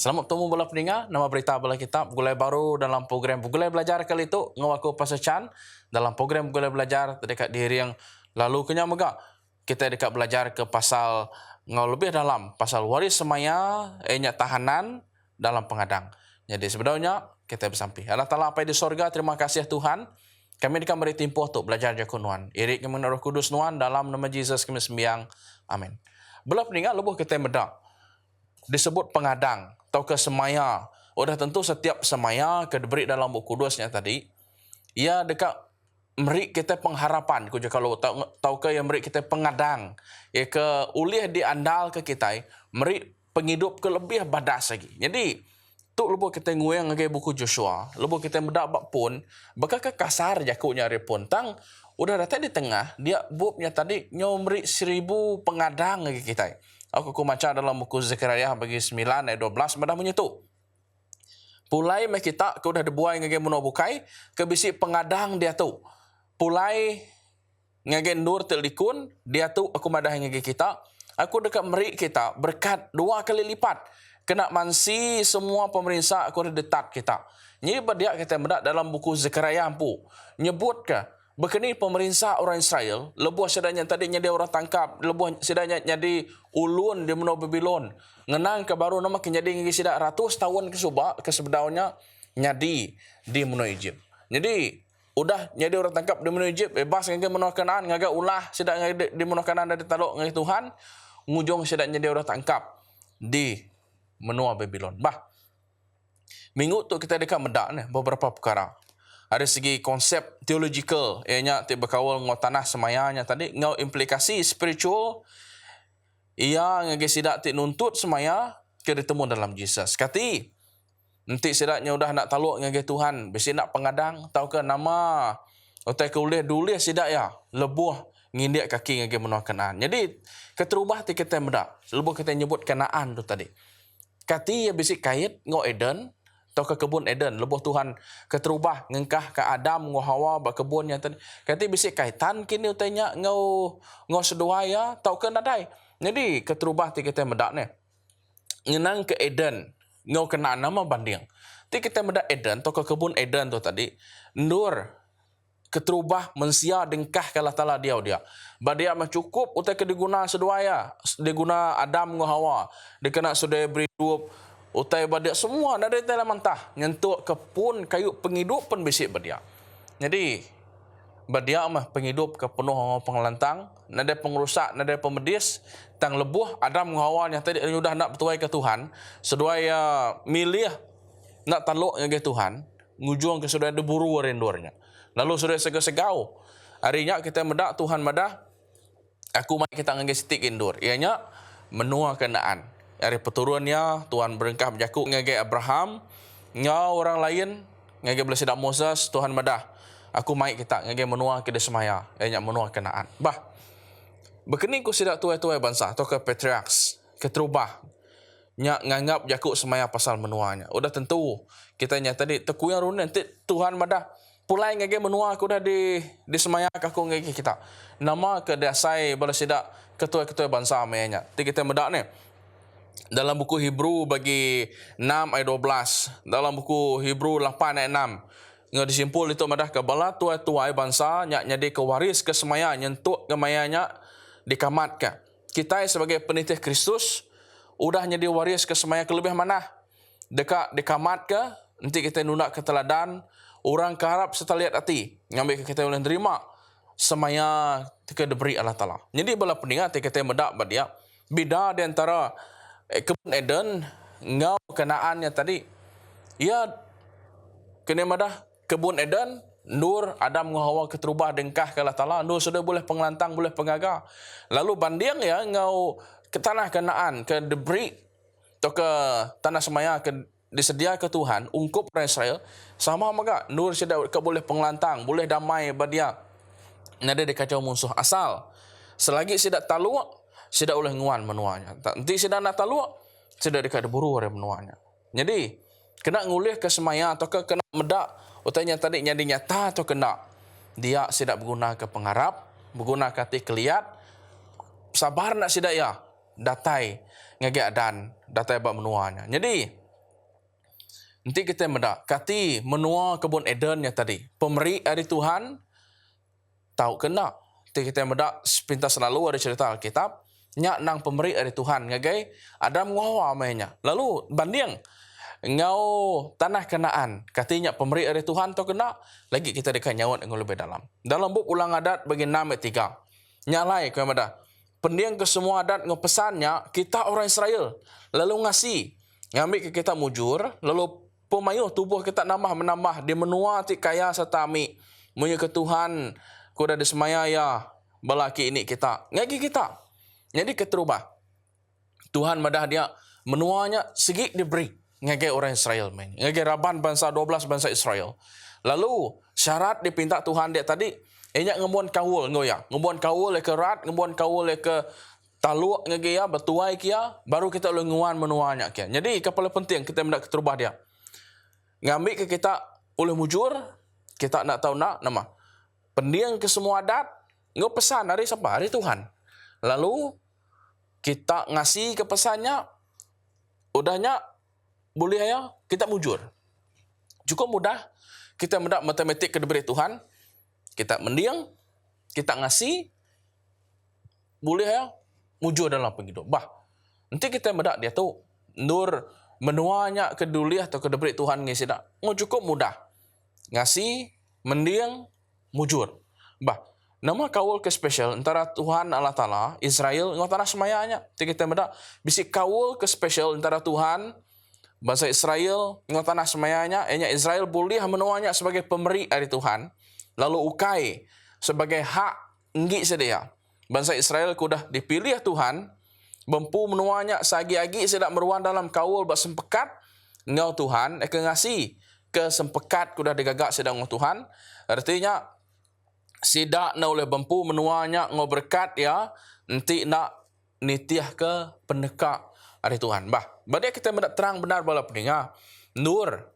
Selamat bertemu bola peninga, nama berita bola kitab Gulai baru dalam program Gulai Belajar kali itu ngawaku Pastor Chan dalam program Gulai Belajar dekat diri yang lalu kenya mega kita dekat belajar ke pasal ngau lebih dalam pasal waris semaya tahanan dalam pengadang. Jadi sebenarnya kita bersampai. Allah Taala apa di sorga, terima kasih Tuhan. Kami dekat beri timpuh untuk belajar jakunuan. Irik kami Roh Kudus nuan dalam nama Yesus kami sembiang. Amin. Bola peninga lebuh kita medak disebut pengadang atau ke semaya. Udah tentu setiap semaya ke diberi dalam buku kudusnya tadi, ia dekat meri kita pengharapan. Kuja kalau tahu ke yang meri kita pengadang, ya ke ulih diandal ke kita, meri penghidup ke lebih badas lagi. Jadi tu lebu kita nguyang ke buku Joshua, lebu kita mendak pun, bakal ke kasar jakunya repon tang. Udah datang di tengah, dia bubnya tadi nyomri 1000 pengadang lagi kita. Aku baca dalam buku Zekaria bagi 9 ayat 12 madah menyetu. Pulai me kita ke udah dibuai ngage menobukai ke bisi pengadang dia tu. Pulai ngage nur telikun dia tu aku madah ngage kita. Aku dekat meri kita berkat 2 kali lipat. Kena mansi semua pemerintah aku detat kita. Jadi dia kita mendak dalam buku Zekaria ampu nyebut ke bekeni pemerintah orang Israel, lebuh sedanya tadinya dia orang tangkap, lebuh sedanya jadi ulun di menua Babylon. Ngenang ke baru nama jadi ngisi dak ratus tahun ke sebelumnya nyadi di menua Egypt. Jadi udah jadi orang tangkap di menua Egypt, bebas ngage menua Kanaan, ngaga ulah sedak ngage di menua Kanaan dari taluk ngage Tuhan, ngujung sedak jadi orang tangkap di menua Babylon. Bah, minggu tu kita dekat medak ni beberapa perkara. Ada segi konsep theological, ianya ti berkawal ngau tanah semayanya tadi, ngau implikasi spiritual, ia ngage sidak ti nuntut semaya ke ditemu dalam Jesus. Kati, nanti sidaknya udah nak taluk ngage Tuhan, besi nak pengadang, tahu ke nama, otak ke ulih dulih sidak ya, lebuh ngindik kaki ngage menua Kanaan. Jadi, keterubah ti kita mendak, lebuh kita nyebut Kanaan tu tadi. Kati ya besi kait ngau Eden, atau ke kebun Eden, lebuh Tuhan keterubah ngengkah ke Adam ngau Hawa ba kebunnya tadi. Kati bisik kaitan kini utanya ngau sedua ya tau ke nadai. Jadi keterubah ti kita medak ni. Ngenang ke Eden ngau kena nama banding. Ti kita medak Eden atau ke kebun Eden tu tadi, nur keterubah mensia dengkah kala tala dia. Ba dia mah cukup utai ke diguna sedua ya, diguna Adam ngau Hawa. Dia kena sudah beri hidup utai badia semua ada dalam mentah nyentuh kepun kayu penghidup pun bisik badia. Jadi badia mah penghidup ke penuh pengelantang, nada pengrusak, nada pemedis, tang lebuh Adam ngawanya tadi sudah nak bertuai ke Tuhan, sedua ya milih nak taluk ngage Tuhan, ngujung ke sudah diburu rendurnya. Lalu sudah segau-segau. Harinya kita medak Tuhan madah aku mai kita ngage sitik indur. Ianya menua Kanaan. Dari peturunnya Tuhan berengkah berjakuk ngage Abraham, ngau orang lain ngage belah sidak Moses, Tuhan madah aku mai kita ngage menua ke Desmaya, ianya menua Kanaan. Bah, bekeni ku sidak tuai-tuai bangsa atau ke patriarchs, keterubah nya nganggap jakuk semaya pasal menuanya. Udah tentu kita nya tadi tekuyang run nanti Tuhan madah pulai ngage menua aku dah di semaya aku ngage kita. Nama ke dasai belah sidak ketua-ketua bangsa mayanya. Ti kita medak ni dalam buku Hebrew bagi 6 ayat 12, dalam buku Hebrew 8 ayat 6, nga disimpul itu madah ke bala tuai-tuai bangsa nya nyadi ke waris ke semaya nyentuk ke mayanya dikamat ke. Kita sebagai penitih Kristus udah nyadi waris ke semaya ke lebih mana? Dekat dikamat ke, nanti kita nunak ke teladan orang keharap serta lihat hati, ngambil ke kita boleh terima semaya ke diberi Allah Taala. Jadi bala peningat kita medak badia beda di antara kebun Eden ngau Kanaannya tadi. Ia kena madah kebun Eden nur Adam ngau Hawa keterubah dengkah ke Allah Taala, nur sudah boleh pengelantang, boleh pengaga. Lalu banding ya ngau ke tanah Kanaan ke diberi atau ke tanah semaya ke disedia ke Tuhan ungkup orang Israel sama maka nur sudah ke boleh pengelantang, boleh damai badia. Nada dikacau musuh asal selagi sidak taluk sidak oleh nguan menuanya. Nanti sidak nak taluk, sidak dekat diburu oleh menuanya. Jadi, kena ngulih ke semaya atau kena medak, utanya tadi nyadi nyata atau kena. Dia sidak berguna ke pengharap, berguna ke hati keliat, sabar nak sidak ya, datai ngage adan, datai bak menuanya. Jadi, Nanti kita mendak kati menua kebun Eden ya tadi. Pemberi dari Tuhan tahu kena. Nanti kita mendak sepintas selalu ada cerita Alkitab nyak nang pemberi dari Tuhan ngagai Adam ngawa mainnya. Lalu banding ngau tanah Kanaan katanya pemberi dari Tuhan tu kena lagi kita dekat nyawat yang lebih dalam. Dalam buku Ulang Adat bagi 6 ayat 3. Nyalai ke mana? Pendiang ke semua adat ngepesannya kita orang Israel lalu ngasih ngambil ke kita mujur lalu pemayuh tubuh kita menambah dia menua ti kaya setami munyo ke Tuhan kuda disemaya ya balaki ini kita ngagi kita jadi keterubah Tuhan madah dia menuanya segi diberi ngagi orang Israel main ngagi raban bangsa 12 bangsa Israel lalu syarat dipinta Tuhan dia tadi enya ngebuan kawul ngoya ngebuan kawul ke rat ngebuan kawul ke taluk ngagi ya betuai kia baru kita lenguan menuanya kia jadi kepala penting kita mendak keterubah dia ngambil ke kita oleh mujur kita nak tahu nak nama pendiang ke semua adat ngau pesan dari siapa dari Tuhan lalu kita ngasih ke pesannya udahnya boleh ya kita mujur cukup mudah kita mendak matematik ke diberi Tuhan kita mendiang kita ngasih boleh ya mujur dalam penghidup bah nanti kita mendak dia tu nur menuanya keduli atau kedeberi Tuhan ngisi dak cukup mudah ngasih mendiang mujur bah nama kawul ke spesial antara Tuhan Allah Taala Israel ngau tanah semayanya kita mendak bisi kawul ke spesial antara Tuhan bangsa Israel ngau tanah semayanya enya Israel boleh menuanya sebagai pemberi dari Tuhan lalu ukai sebagai hak nggi sedia bangsa Israel kudah dipilih Tuhan bempu menuanya sagi-agi sedak meruan dalam kawul bak sempekat ngau Tuhan ke ngasih ke sempekat kudah digagak sedang ngau Tuhan artinya sidak na oleh bempu menuanya ngau berkat ya nanti nak nitiah ke pendekak dari Tuhan bah badia kita mendak terang benar bala pendengar nur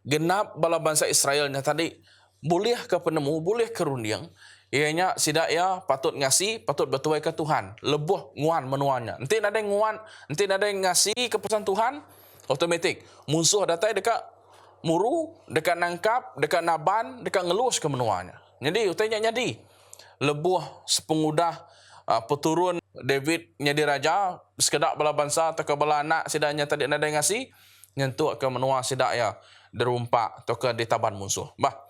genap bala bangsa Israelnya tadi boleh ke penemu boleh ke rundiang ianya sidak ya patut ngasih patut bertuai ke Tuhan lebuh nguan menuanya nanti ada yang nguan nanti ada yang ngasih ke pesan Tuhan otomatik musuh datang dekat muru dekat nangkap dekat naban dekat ngelus ke menuanya jadi utanya jadi lebuh sepengudah peturun David jadi raja sekedak bala bangsa atau ke bala anak sidaknya tadi ada yang ngasih nyentuh ke menua sidak ya derumpak atau ke ditaban musuh bah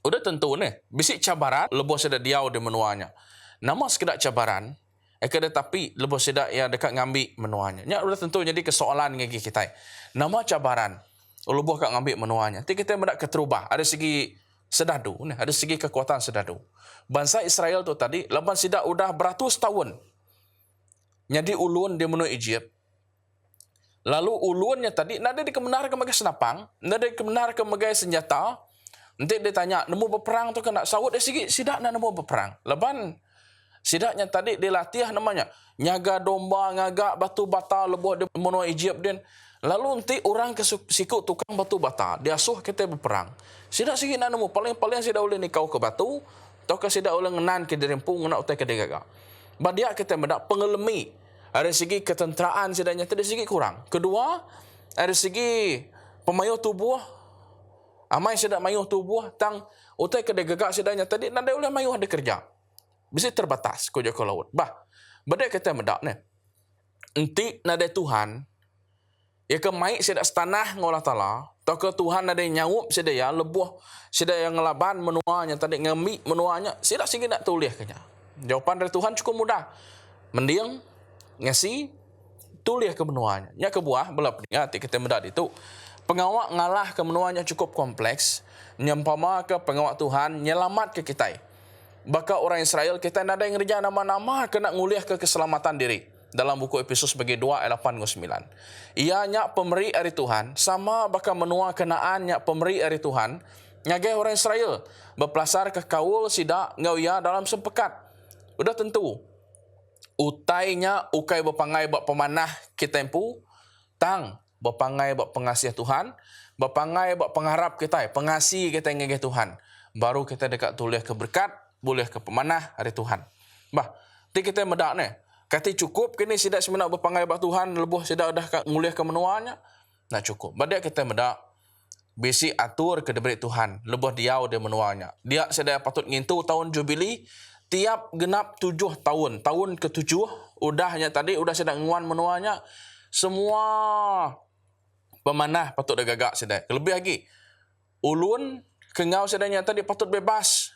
udah tentu nih, bisik cabaran, lebih sedak diau di menuanya. Nama sekedar cabaran, tapi lebih sedak ya dekat ngambil menuanya. Ya udah tentu jadi kesoalan ngagi kita. Nama cabaran, lebih kat ngambil menuanya. Tapi kita mendak keterubah. Ada segi sedadu, nih, ada segi kekuatan sedadu. Bangsa Israel tu tadi, lepas sedak udah beratus tahun. Jadi ulun di menua Egypt. Lalu ulunnya tadi, nada dikemenar ke magai senapang, nada dikemenar ke magai senjata. Nanti dia tanya, nemu berperang tu kena sawut dia sikit, sidak nak nemu berperang. Leban, sidaknya tadi dia latih namanya, nyaga domba, ngagak batu bata, lebuh di menua Egypt din. Lalu nanti orang ke sikut tukang batu bata, dia suh kita berperang. Sidak sikit nak nemu, paling-paling sidak boleh nikau ke batu, atau ke sidak boleh ngenan ke dirimpung, nak utai ke digagak. Badia kita mendak pengelemi, ada segi ketenteraan sidaknya, tadi segi kurang. Kedua, ada segi pemayuh tubuh, amai sedak mayuh tubuh tang utai ke gagak sedanya tadi nanda oleh mayuh ada kerja. Bisa terbatas ko joko laut. Bah, badai kata medak ne. Enti nada Tuhan ya ke mai sedak setanah ngolah Taala, atau ke Tuhan nada nyaup sedaya lebuh sedaya ngelaban menuanya tadi ngemi menuanya sedak singgi nak tuliah kenya. Jawapan dari Tuhan cukup mudah. Mendiang ngasi tuliah ke menuanya. Nya ke buah bela peningat kita medak itu pengawak ngalah ke menuanya cukup kompleks, nyampama ke pengawak Tuhan, nyelamat ke kita. Baka orang Israel, kita nada yang kerja nama-nama kena nguliah ke keselamatan diri. Dalam buku Efesus bagi 2 ayat 8-9. Ianya pemberi dari Tuhan, sama baka menua kenaan nya pemberi dari Tuhan, nyagai orang Israel, berpelasar ke kaul sidak ngauya dalam sempekat. Udah tentu, utainya ukai berpangai bak pemanah kita empu, tang berpangai buat pengasih Tuhan, berpangai buat pengharap kita, pengasih kita yang Tuhan. Baru kita dekat tulis ke berkat, boleh ke pemanah dari Tuhan. Bah, ti kita medak ni. Kati cukup kini sidak semenak berpangai buat Tuhan, lebuh sidak dah nguliah ke menuanya. Nah cukup. Badak kita medak bisi atur ke diberi Tuhan. Lebih dia dia menuanya. Dia sedaya patut ngintu tahun Jubili. Tiap genap 7 tahun. Tahun ke-7, udahnya tadi, udah sedang nguan menuanya. Semua pemanah patut dah gagak sedaya. Lebih lagi, ulun, kengau sedanya tadi patut bebas.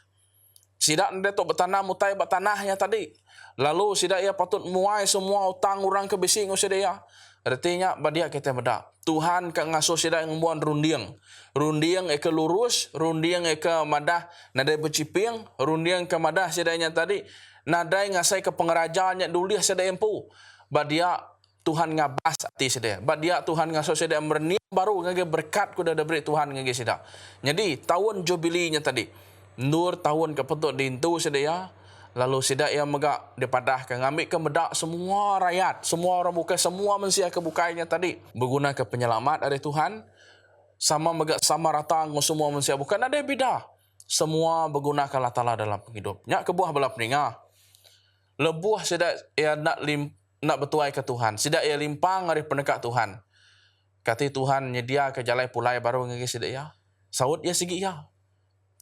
Sidak dia tu bertanah mutai bertanahnya tadi. Lalu sidak ia patut muai semua utang orang ke bisi ngau sedaya. Artinya badia kita bedak. Tuhan ka ngasuh sidak ngbuan rundiang. Rundiang ke lurus, rundiang ke madah nadai berciping, rundiang ke madah sidaknya tadi. Nadai ngasai ke pengerajaannya dulu sidak empu. Badia Tuhan ngabas hati sidak. Badia Tuhan ngasuh sidak merniang baru ngage berkat kuda diberi Tuhan ngage sidak. Jadi tahun jubilinya tadi. Nur tahun kepetuk dintu sedaya. Lalu sidak yang megak dipadah ke ngambil ke medak semua rakyat, semua orang bukai, semua manusia kebukainya tadi. Berguna ke penyelamat dari Tuhan. Sama megak sama rata dengan semua manusia. Bukan ada beda. Semua berguna ke Allah Ta'ala dalam penghidup. Nyak kebuah belah peningah. Lebuh sidak ia nak bertuai ke Tuhan. Sidak ia limpang dari pendekat Tuhan. Kata Tuhan nyedia ke jalan pulai baru ngagi sidak ya. Saud ya sigi ya.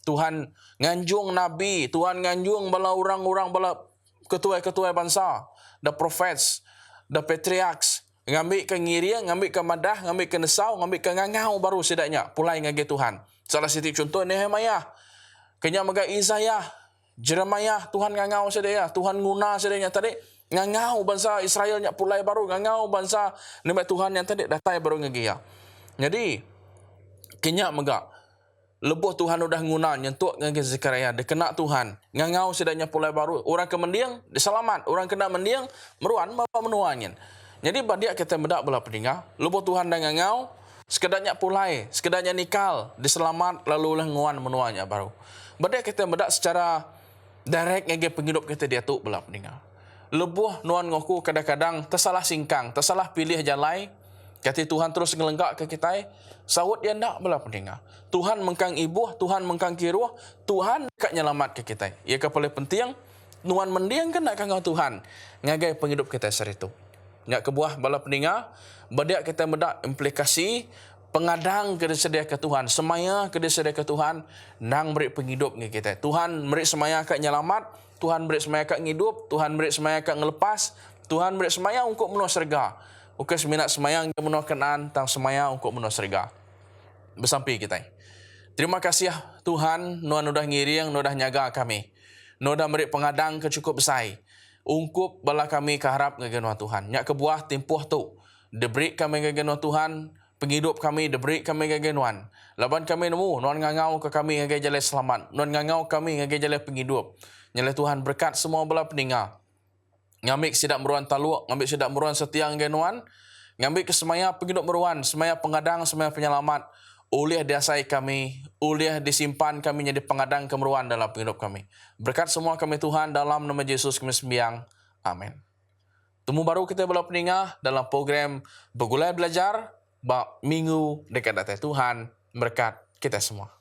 Tuhan nganjung Nabi, Tuhan nganjung bala orang-orang, bala ketua-ketua bangsa, the prophets, the patriarchs, ngambil ke ngiria, ngambil ke madah, ngambil ke nesau, ngambil ke ngangau baru sedaknya, pulai ngagi Tuhan. Salah satu contoh Nehemiah, kenya maga Isaiah, Jeremiah, Tuhan ngangau sedaknya, Tuhan guna sedaknya tadi, ngangau bangsa Israelnya pulai baru, ngangau bangsa nama Tuhan yang tadi datai baru ngagi ya. Jadi, kenya maga lebuh Tuhan udah guna nyentuk ngagi Zekaria dikena Tuhan ngangau sedanya pulai baru orang ke mendiang diselamat orang kena mendiang meruan bapak menuanyin. Jadi badia kita bedak belah peninggal lebuh Tuhan dah ngangau sekedarnya pulai sekedarnya nikal diselamat lalu nguan menuanya baru. Badia kita bedak secara direct ngagi penghidup kita dia tu belah peninggal. Lebuh nuan ngoku kadang-kadang tersalah singkang tersalah pilih jalai. Kata Tuhan terus ngelenggak ke kita. Sawut dia nak belah pendengar. Tuhan mengkang ibu, Tuhan mengkang kiruh, Tuhan kat nyelamat ke kita. Ia ke paling penting, nuan mendiang kan nak kangau Tuhan. Ngagai penghidup kita seri itu. Nyak kebuah belah pendengar, badak kita medak implikasi pengadang ke sedia ke Tuhan, semaya ke sedia ke Tuhan, nang beri penghidup ke kita. Tuhan beri semaya kat nyelamat, Tuhan beri semaya kat ngidup, Tuhan beri semaya kat ngelepas, Tuhan beri semaya untuk menua serga. Bukan seminat semayang ke menua kenaan, tang semaya untuk menua serga. Bersampai kita. Terima kasih Tuhan, nuan udah ngiring, nuan udah nyaga kami. Nuan udah beri pengadang ke cukup besar. Ungkup bala kami keharap ngegenua Tuhan. Nyak kebuah timpuh tu. Diberi kami ngegenua Tuhan, penghidup kami, diberi kami ngegenuan. Laban kami nemu, nuan ngangau ke kami ngege jalan selamat. Nuan ngangau kami ngege jalan penghidup. Nyala Tuhan berkat semua bala peninggal. Ngambil sidak meruan taluk, ngambil sidak meruan setiang genuan, ngambil kesemaya penghidup meruan, semaya pengadang, semaya penyelamat, oleh diasai kami, oleh disimpan kami jadi pengadang kemeruan dalam penghidup kami. Berkat semua kami Tuhan dalam nama Yesus kami sembiang. Amin. Temu baru kita bela peningah dalam program Begulai Belajar, minggu dekat datang Tuhan, berkat kita semua.